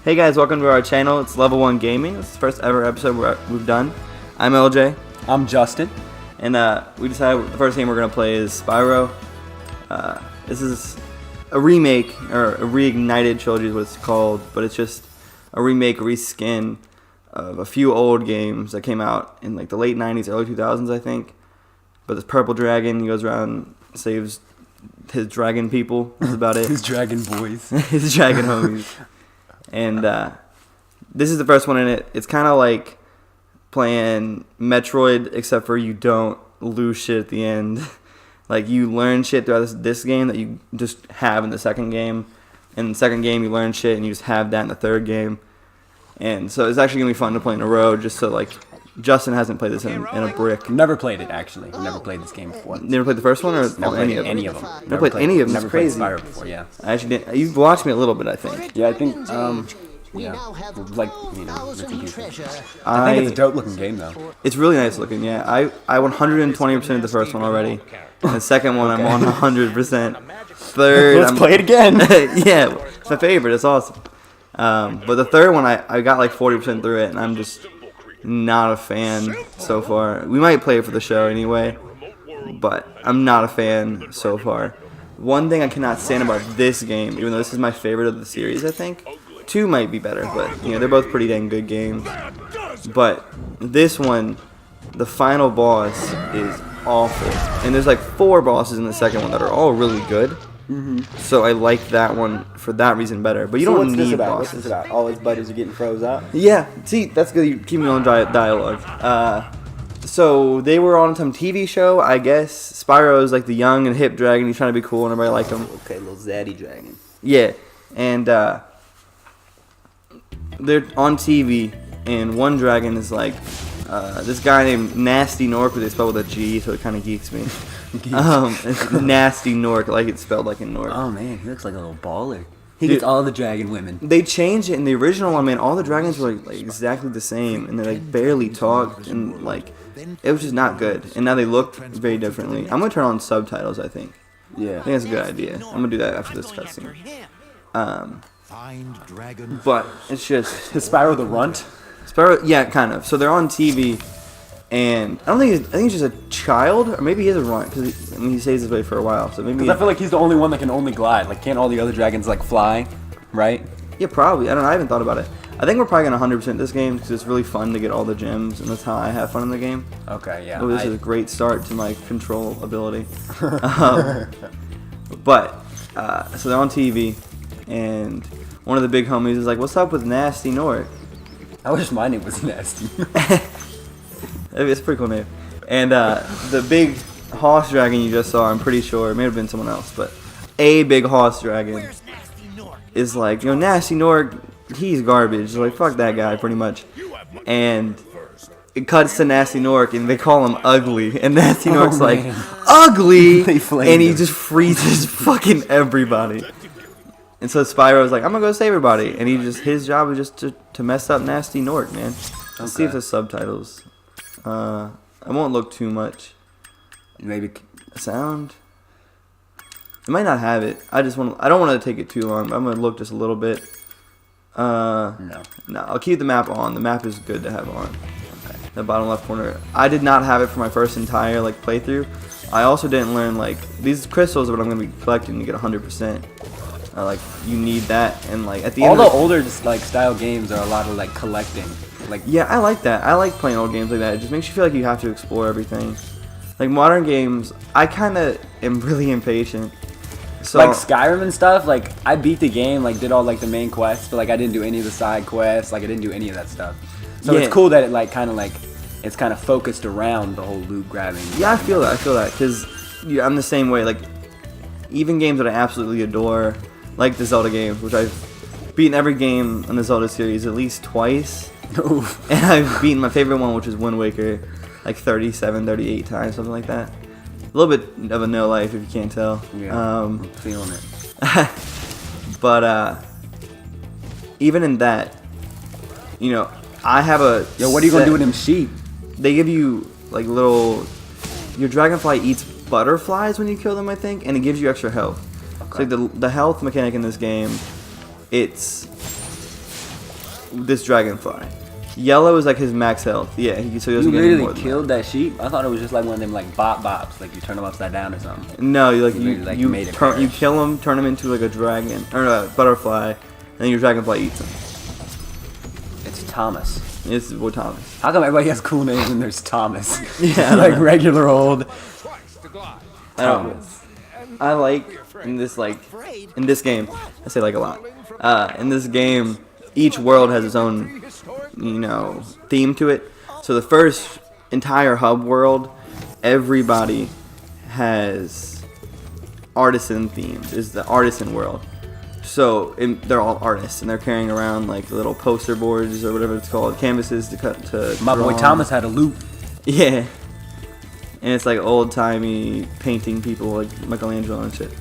Hey guys, welcome to our channel. It's Level 1 Gaming. This is the first ever episode we've done. I'm LJ. I'm Justin. And we decided the first game we're going to play is Spyro. This is a remake, or a Reignited trilogy is what it's called, but it's just a remake, reskin of a few old games that came out in like the late 90s, early 2000s, I think. But this purple dragon, he goes around, saves his dragon people. That's about it. His dragon boys. His dragon homies. And this is the first one in it. It's kind of like playing Metroid, except for you don't lose shit at the end. Like, you learn shit throughout this game that you just have in the second game. In the second game, you learn shit, and you just have that in the third game. And so it's actually going to be fun to play in a row, just so, like, Justin hasn't played this in a brick. Never played it, actually. Never played this game before. Never played the first one, or never any of them? Never played any of them. Never It's crazy. played Spyro before, yeah. I actually didn't. You've watched me a little bit, I think. Yeah, I think, yeah. Like, you know, I think it's a dope looking game, though. It's really nice looking, yeah. I 120% the first one already. And the second one, I'm on 100%. Third, Let's play it again. Yeah, it's my favorite. It's awesome. But the third one, I got like 40% through it, and I'm just not a fan so far. We might play it for the show anyway, but I'm not a fan so far. One thing I cannot stand about this game, even though this is my favorite of the series, I think, 2 might be better, but you know, they're both pretty dang good games. But this one, the final boss is awful, and there's like 4 bosses in the second one that are all really good. So I like that one for that reason better. But you don't need bosses. What's this about? All his buddies are getting froze up? Yeah, see, that's good. You keep me on dialogue. So they were on some TV show, I guess. Spyro is like the young and hip dragon. He's trying to be cool, and everybody liked him. Okay, little zaddy dragon. Yeah, and they're on TV, and one dragon is like this guy named Gnasty Gnorc, but they spell with a G, so it kind of geeks me. It's Gnasty Gnorc, like it's spelled like in Gnorc. Oh man, he looks like a little baller. He gets all the dragon women. They changed it in the original one, man. All the dragons were like exactly the same, and they like barely talked, and like it was just not good. And now they look very differently. I'm gonna turn on subtitles. I think. Yeah. I think that's a good idea. I'm gonna do that after this cutscene. But it's just Is Spyro the runt? Spyro, yeah, kind of. So they're on TV, and I think he's just a child, or maybe he is a runt, because he stays this way for a while. So maybe. Because I feel like he's the only one that can only glide. Like, can't all the other dragons like fly? Right? Yeah, probably. I don't know. I haven't thought about it. I think we're probably gonna 100% this game because it's really fun to get all the gems, and that's how I have fun in the game. Okay, yeah. Oh, this is a great start to my control ability. But so they're on TV, and one of the big homies is like, "What's up with Gnasty Gnorc?" I wish my name was Gnasty. It's a pretty cool name. And the big horse dragon you just saw, I'm pretty sure, it may have been someone else, but a big horse dragon is like, you know, Gnasty Gnorc, he's garbage. Like, fuck that guy, pretty much. And it cuts to Gnasty Gnorc, and they call him ugly. And Gnasty Gnorc's like, ugly! And he just freezes fucking everybody. And so Spyro's like, I'm gonna go save everybody. And his job is just to mess up Gnasty Gnorc, man. Let's see if there's subtitles. I won't look too much. Maybe sound. It might not have it. I don't want to take it too long. But I'm gonna look just a little bit. No. I'll keep the map on. The map is good to have on. Okay. The bottom left corner. I did not have it for my first entire playthrough. I also didn't learn these crystals are what I'm gonna be collecting to get 100%. You need that, and at the end. All the older style games are a lot of collecting. Yeah, I like that. I like playing old games like that. It just makes you feel like you have to explore everything. Like modern games, I kind of am really impatient. So Skyrim and stuff. I beat the game, did all the main quests, but I didn't do any of the side quests. I didn't do any of that stuff. So it's cool that it it's kind of focused around the whole loot grabbing. Yeah, I feel that because I'm the same way. Even games that I absolutely adore, like the Zelda games, which I've beaten every game in the Zelda series at least twice. And I've beaten my favorite one, which is Wind Waker, 37, 38 times, something like that. A little bit of a no life, if you can't tell. Yeah, I'm feeling it. But even in that, I have a. Yo, what are you gonna do with them sheep? They give you little. Your dragonfly eats butterflies when you kill them, I think, and it gives you extra health. Okay. So the health mechanic in this game, it's this dragonfly. Yellow is like his max health. Yeah, so he doesn't You get any more literally than killed that sheep? I thought it was just like one of them like bops, like you turn them upside down or something. that. No, You literally, you made it you perish. kill him, turn him into like a dragon or a butterfly, and then your dragonfly eats him. It's Thomas. This is what Thomas. How come everybody has cool names and there's Thomas? Yeah, like regular old I don't know. Thomas. I like in this game. I say like a lot. In this game, each world has its own, theme to it. So the first entire hub world, everybody has artisan themes. Is the artisan world. So they're all artists and they're carrying around like little poster boards or whatever it's called, canvases to cut to. My boy draw on. Thomas had a loop. Yeah. And it's like old-timey painting people like Michelangelo and shit.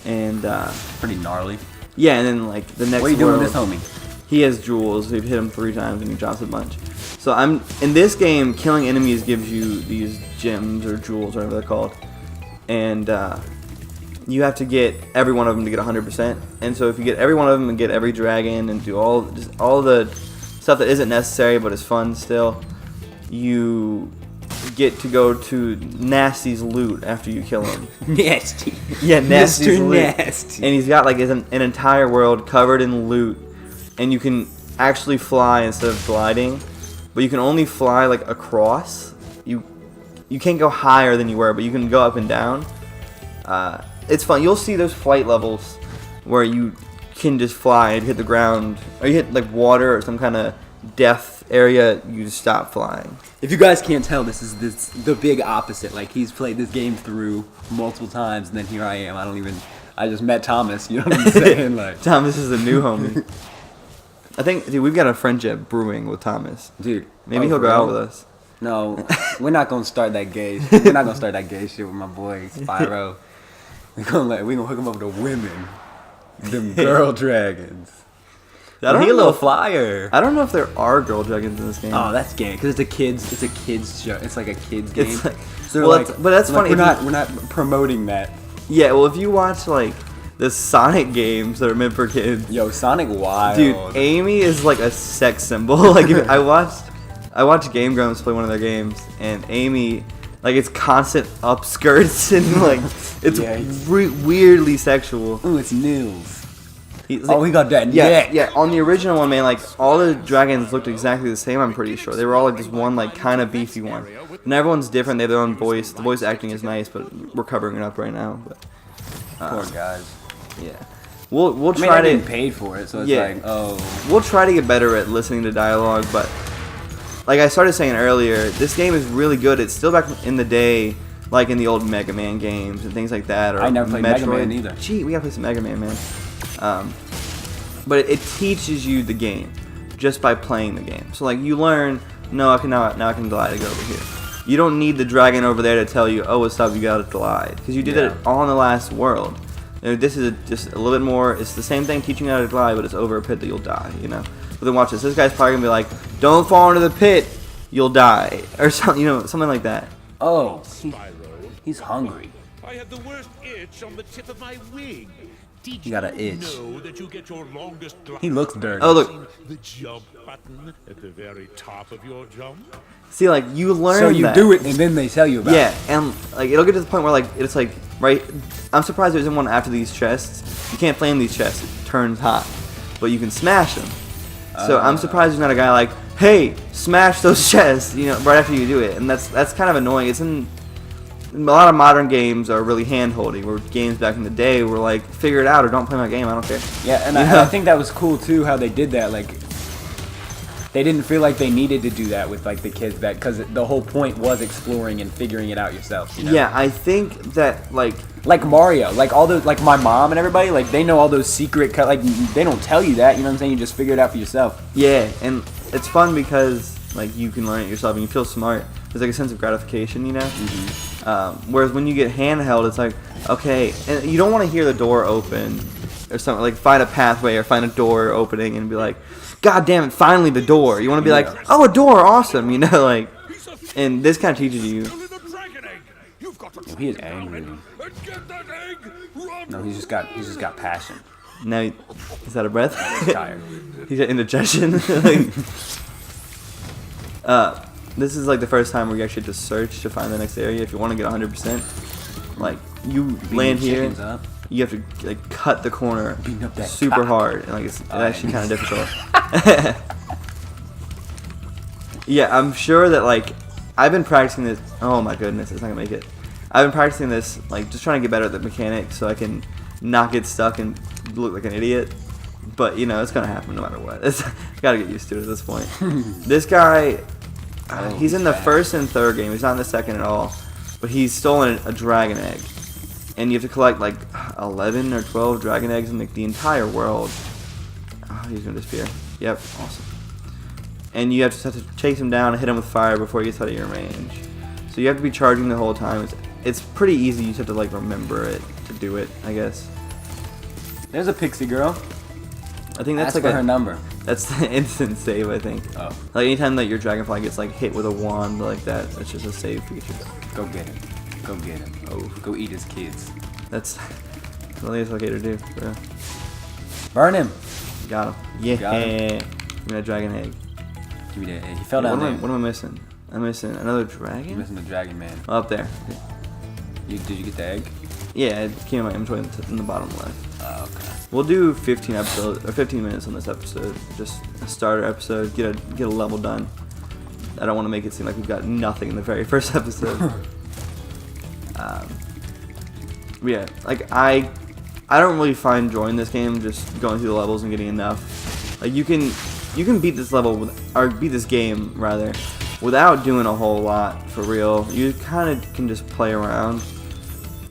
And, Pretty gnarly. yeah, and then, like, the next What are you doing world, with this homie? he has jewels. We've hit him 3 times and he drops a bunch. So in this game, killing enemies gives you these gems or jewels, whatever they're called. And, you have to get every one of them to get 100%. And so if you get every one of them and get every dragon and do all the stuff that isn't necessary but is fun still, you get to go to Gnasty's loot after you kill him. Nasty. Yeah, Gnasty's Mr. loot. Nasty. And he's got like an entire world covered in loot, and you can actually fly instead of gliding, but you can only fly like across. You can't go higher than you were, but you can go up and down. It's fun. You'll see those flight levels where you can just fly and hit the ground, or you hit like water or some kind of death area, you just stop flying. If you guys can't tell, this is the big opposite. Like, he's played this game through multiple times, and then here I am. I just met Thomas, you know what I'm saying? Like, Thomas is a new homie. I think, dude, we've got a friendship brewing with Thomas. dude. Maybe oh, he'll for go out real? with us. No, we're not gonna start that gay. We're not gonna start that gay shit with my boy Spyro. We gonna hook him up with the women, them girl dragons. I don't He a know little if- flyer. I don't know if there are girl dragons in this game. Oh, that's gay because it's a kids show. It's like a kids game. It's like- So well, like, but that's like, funny. We're not promoting that. Yeah, well, if you watch like the Sonic games that are meant for kids, Yo, Sonic Wild. dude, Amy is like a sex symbol. Like I watched Game Grumps play one of their games, and Amy, like, it's constant upskirts and like it's Yikes. weirdly sexual. Ooh, it's Nils. He's Oh, he got that. Yeah. On the original one, man, like all the dragons looked exactly the same. I'm pretty sure they were all like this one, like kind of beefy one. And everyone's different. They have their own voice. The voice acting is nice, but we're covering it up right now. But Poor guys. yeah, we'll I mean, try they're getting to paid for it, so it's Yeah. like, oh. we'll try to get better at listening to dialogue. But like I started saying earlier, this game is really good. It's still back in the day, like in the old Mega Man games and things like that. Or I never played Mega Metroid. Man either. Gee, we gotta play some Mega Man, man. But it teaches you the game just by playing the game. So like you learn, no, I can now I can glide to go over here. You don't need the dragon over there to tell you, oh, what's up, you gotta glide, because you did Yeah. it all in the last world. This is just a little bit more. It's the same thing teaching you how to glide, but it's over a pit that you'll die. But then watch this. This guy's probably gonna be like, don't fall into the pit, you'll die, or something. Something like that. Oh, Spyro, he's hungry. I had the worst itch on the tip of my wing. Did You got an itch. know that you get your longest He looks dirty. Oh look, the jump button at the very top of your jump? see, like you learn. So you that. do it, and then they tell you about Yeah, it. and like it'll get to the point where like it's like right. I'm surprised there isn't one after these chests. You can't flame these chests; it turns hot, but you can smash them. So I'm surprised there's not a guy like, hey, smash those chests, right after you do it, and that's kind of annoying. It's in a lot of modern games are really hand-holdy. Where games back in the day were like, figure it out or don't play my game. I don't care. Yeah, and Yeah. I think that was cool too how they did that. Like, they didn't feel like they needed to do that with like the kids back because the whole point was exploring and figuring it out yourself. Yeah, I think that like Mario, like all those, like my mom and everybody, like they know all those secret like they don't tell you that. You know what I'm saying? You just figure it out for yourself. yeah, and it's fun because like you can learn it yourself and you feel smart. There's like a sense of gratification, whereas when you get handheld, it's like, okay, and you don't want to hear the door open or something, like find a pathway or find a door opening and be like, God damn it, finally the door. You want to be like, oh, a door, awesome, like, and this kind of teaches you. Still in a dragon egg! You've got to He is track it down angry. and get that egg! Run! No, he's just got passion. Now, is that a breath? He's tired. He's got indigestion. This is like the first time where you actually have to search to find the next area. If you want to get 100%, like you land here, you have to like cut the corner super hard, and like it's actually kind of difficult. Yeah, I'm sure that like I've been practicing this. Oh my goodness, it's not gonna make it. I've been practicing this, like just trying to get better at the mechanics so I can not get stuck and look like an idiot. But you know, it's gonna happen no matter what. It's gotta get used to it at this point. This guy, he's in the first and third game. He's not in the second at all. But he's stolen a dragon egg, and you have to collect like 11 or 12 dragon eggs in like the entire world. Oh, he's gonna disappear. Yep, awesome. And you have to chase him down and hit him with fire before he gets out of your range. So you have to be charging the whole time. It's pretty easy. You just have to like remember it to do it, I guess. There's a pixie girl. I think that's Ask like for her number. That's the instant save, I think. Oh. Like anytime that your dragonfly gets like hit with a wand like that, that's just a save feature. Go get him. Go get him. Oh, go eat his kids. That's what it's okay to do. Bro. Burn him. Got him. Yeah. Got him. Give me a dragon egg. Give me that egg. He fell down there. What am I missing? I'm missing another dragon? You're missing the dragon man. Oh, up there. Did you get the egg? Yeah, it came in my inventory in the bottom left. Oh, okay. We'll do 15 episodes or 15 minutes on this episode. Just a starter episode. Get a level done. I don't want to make it seem like we've got nothing in the very first episode. Yeah, like I don't really find joy in this game. Just going through the levels and getting enough. Like you can beat this level or beat this game rather without doing a whole lot for real. You kind of can just play around,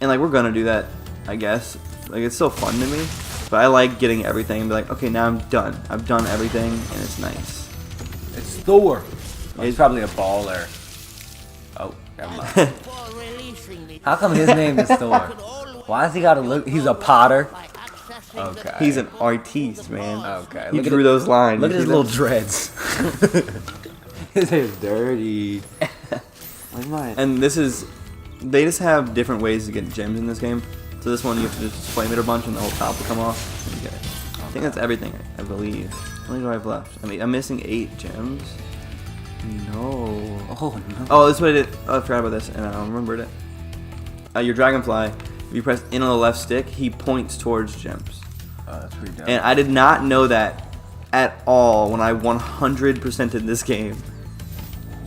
and like we're gonna do that, I guess. Like it's still fun to me, but I like getting everything and be like, okay, now I'm done. I've done everything, and it's nice. It's Thor. Oh, he's probably a baller. Oh, never mind. How come his name is Thor? Why has he got to look? He's a potter. Okay. He's an artiste, man. Okay. He drew those lines. Look at his little dreads. His hair's dirty. Like mine. And this is, they just have different ways to get gems in this game. So this one you have to just flame it a bunch and the whole top will come off. And you get it. I think that's everything, I believe. How many do I have left? I mean, I'm missing 8 gems. No. Oh no. Oh, this is what I did. Oh, I forgot about this, and I remembered it. Your dragonfly, if you press in on the left stick, he points towards gems. Oh, that's pretty dumb. And I did not know that at all when I 100%ed this game.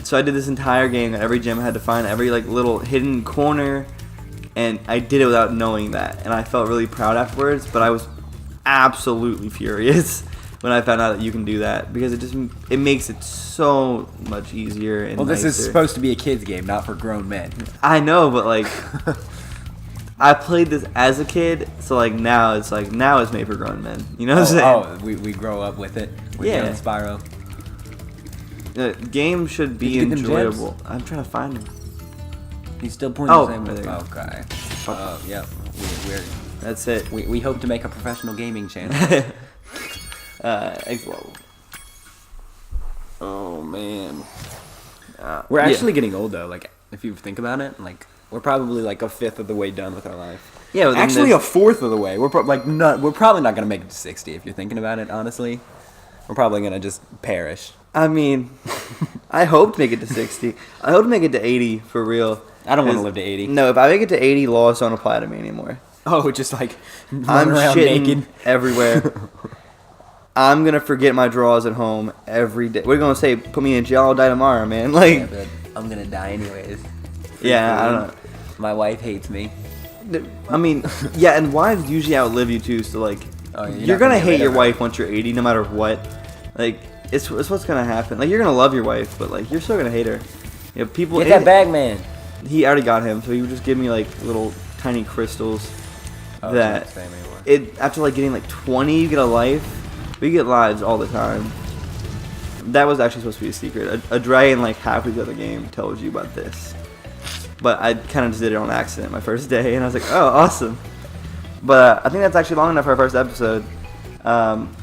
So I did this entire game, and every gem I had to find every like little hidden corner, and I did it without knowing that. And I felt really proud afterwards, but I was absolutely furious when I found out that you can do that, because it makes it so much easier and well, this is nicer. supposed to be a kid's game, not for grown men. I know, but like I played this as a kid, so like now it's made for grown men. You know what I'm saying? Oh, we grow up with it. We're Yeah. doing Spyro. The game should be Did you get them enjoyable. gems? I'm trying to find him. He's still pointing Oh, the same there way. you go. Okay. Oh, yeah. That's it. We hope to make a professional gaming channel. Explode. Oh man. We're yeah. actually getting old though. Like, if you think about it, like we're probably like a fifth of the way done with our life. Yeah, but then actually there's- a fourth of the way. We're probably not gonna make it to 60. If you're thinking about it, honestly, we're probably gonna just perish. I mean, I hope to make it to 60. I hope to make it to 80 for real. I don't want to 'Cause- live to 80. No, if I make it to 80, laws don't apply to me anymore. Oh, just like I'm run around shitting naked. everywhere. I'm gonna forget my drawers at home every day. We're gonna say, put me in jail, I'll die tomorrow, man. Like, Yeah, but I'm gonna die anyways. yeah, I don't know. My wife hates me. I mean, yeah, and wives usually outlive you too, so like, Oh, you're not gonna get hate rid your of her. wife once you're 80, no matter what. Like, it's what's gonna happen. Like, you're gonna love your wife, but like, you're still gonna hate her. You know, people. Get that bag, man. He already got him, so he would just give me like little tiny crystals. Oh, that it's not the same anymore. it after like getting like 20, you get a life. We get lives all the time. That was actually supposed to be a secret. A dragon like halfway through the game tells you about this. But I kind of just did it on accident my first day, and I was like, oh, awesome. But I think that's actually long enough for our first episode.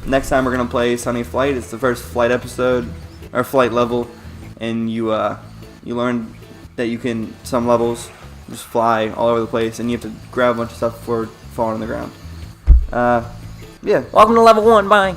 Next time we're gonna play Sunny Flight. It's the first flight episode or flight level, and you learn that you can some levels just fly all over the place, and you have to grab a bunch of stuff before falling on the ground. Yeah. Welcome to level 1. Bye.